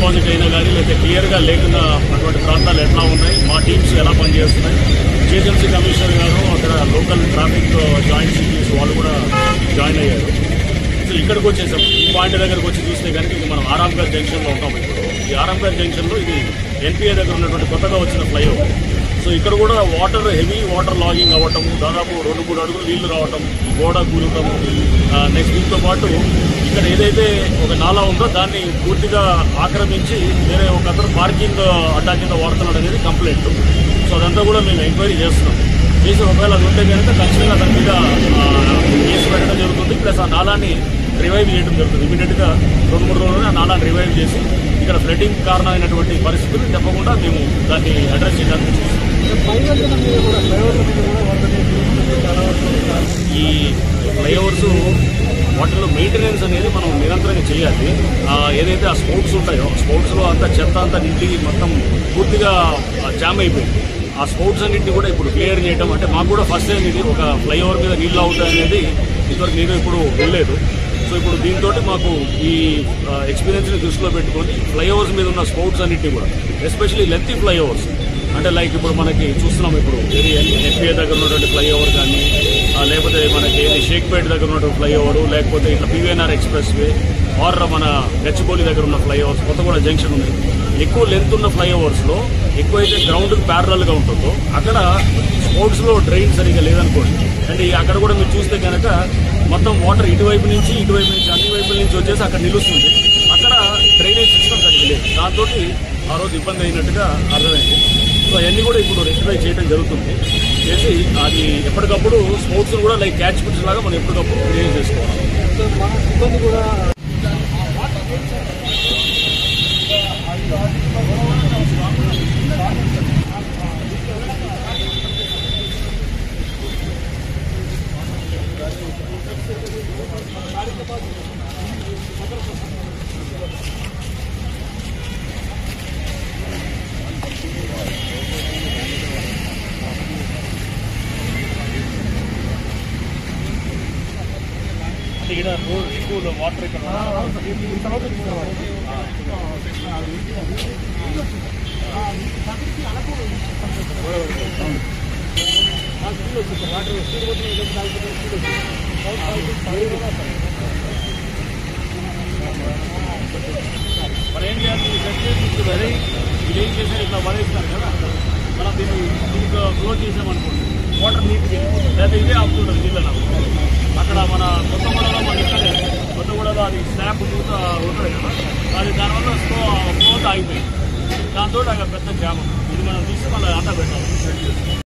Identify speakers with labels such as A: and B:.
A: Deposit అయినా కానీ లేదా క్లియర్గా లేకుండా అటువంటి ప్రాంతాలు ఎట్లా ఉన్నాయి, మా టీమ్స్ ఎలా పనిచేస్తున్నాయి, జీహెచ్ఎంసీ కమిషనర్ గారు అక్కడ లోకల్ ట్రాఫిక్ జాయింట్ సిటీస్ వాళ్ళు కూడా జాయిన్ అయ్యారు. సో ఇక్కడికి వచ్చేసాం. ఈ పాయింట్ దగ్గరకు వచ్చి చూస్తే కనుక ఇది మనం ఆరాంఘర్ జంక్షన్లో ఉంటాం. ఇప్పుడు ఈ ఆరాంఘర్ జంక్షన్లో ఇది ఎన్పిఏ దగ్గర ఉన్నటువంటి కొత్తగా వచ్చిన ఫ్లైఓవర్. సో ఇక్కడ కూడా వాటర్ హెవీ వాటర్ లాగింగ్ అవ్వటం, దాదాపు 2-3 అడుగులు నీళ్లు రావటం, గోడ కూలటము. నెక్స్ట్ దీంతో పాటు ఇక్కడ ఏదైతే ఒక నాలా ఉందో దాన్ని పూర్తిగా ఆక్రమించి వేరే ఒక అతను పార్కింగ్ అడ్డా కింద వాడుతున్నాడు అనేది కంప్లైంట్. సో అదంతా కూడా మేము ఎంక్వైరీ చేస్తున్నాం. చేసి ఒకవేళ అది ఉంటే కనుక ఖచ్చితంగా దాని మీద కేసు పెట్టడం జరుగుతుంది. ప్లస్ ఆ నాలాన్ని రివైవ్ చేయడం జరుగుతుంది. ఇమీడియట్గా 2-3 రోజుల్లో ఆ నాలాన్ని రివైవ్ చేసి ఇక్కడ ఫ్లడ్డింగ్ కారణమైనటువంటి పరిస్థితులు తప్పకుండా మేము దాన్ని అడ్రస్ చేయడానికి చూస్తాం. ఈ ఫ్లైఓవర్స్ వాటిలో మెయింటెనెన్స్ అనేది మనం నిరంతరంగా చేయాలి. ఏదైతే ఆ స్పోర్ట్స్ ఉంటాయో స్పోర్ట్స్లో అంతా చెత్త అంతా నిండి మొత్తం పూర్తిగా జామ్ అయిపోయింది. ఆ స్పోర్ట్స్ అన్నింటినీ కూడా ఇప్పుడు క్లియర్ చేయడం అంటే మాకు కూడా ఫస్ట్ టైం ఇది ఒక ఫ్లైఓవర్ మీద నీళ్ళు అవుతాయి అనేది ఇంతవరకు నేను ఇప్పుడు వెళ్ళలేదు. సో ఇప్పుడు దీంతో మాకు ఈ ఎక్స్పీరియన్స్ని దృష్టిలో పెట్టుకొని ఫ్లైఓవర్స్ మీద ఉన్న స్పోర్ట్స్ అన్నింటినీ కూడా ఎస్పెషల్లీ లెంతీ ఫ్లైఓవర్స్ అంటే లైక్ ఇప్పుడు మనకి చూస్తున్నాం ఇప్పుడు ఏది ఎన్పిఏ దగ్గర ఉన్నటువంటి ఫ్లైఓవర్ కానీ లేకపోతే మనకి ఏది షేక్పేట్ దగ్గర ఉన్నటువంటి ఫ్లైఓవర్, లేకపోతే ఇట్లా పివిఎన్ఆర్ ఎక్స్ప్రెస్ వే ఆర్ మన గచ్చిబౌలి దగ్గర ఉన్న ఫ్లైఓవర్స్, కొత్తగూడ జంక్షన్ ఉంది. ఎక్కువ లెంత్ ఉన్న ఫ్లైఓవర్స్లో ఎక్కువైతే గ్రౌండ్కి ప్యారలల్గా ఉంటుందో అక్కడ స్పోర్ట్స్లో డ్రైన్ సరిగా లేదనుకోండి. అంటే అక్కడ కూడా మీరు చూస్తే కనుక మొత్తం వాటర్ ఇటువైపు నుంచి అన్ని వైపుల నుంచి వచ్చేసి అక్కడ నిలుస్తుంది. అక్కడ డ్రైనేజ్ సిస్టమ్ సరిగ్గా లేదు. దాంతో ఆ రోజు ఇబ్బంది అయినట్టుగా అర్థమైంది. సో అవన్నీ కూడా ఇప్పుడు రెక్టిఫై చేయడం జరుగుతుంది. చేసి అది ఎప్పటికప్పుడు స్పోర్ట్స్ కూడా లైక్ క్యాచ్ పిట్స్ లాగా మనం ఎప్పటికప్పుడు క్రియేట్ చేసుకోవాలి. ఇక్కడ ఎక్కువ వాటర్ ఇక్కడ మరి ఏం చేయాలి? ఇది ఏం చేసినా ఇట్లా వరేస్తారు కదా, మనం దీనికి క్లోజ్ చేసామనుకోండి వాటర్ నీట్గా లేదా ఇదే ఆపుతుంటుంది నీళ్ళలో. అక్కడ మన కొత్తగూడలో కొత్తగూడలో అది స్లాబ్ ఉంటుంది కదా, అది దానివల్ల ఫ్లో ఆగిపోయింది. దాంతో అక్కడ పెద్ద జామ ఇది మనం తీసి మళ్ళీ అంట పెట్టాలి.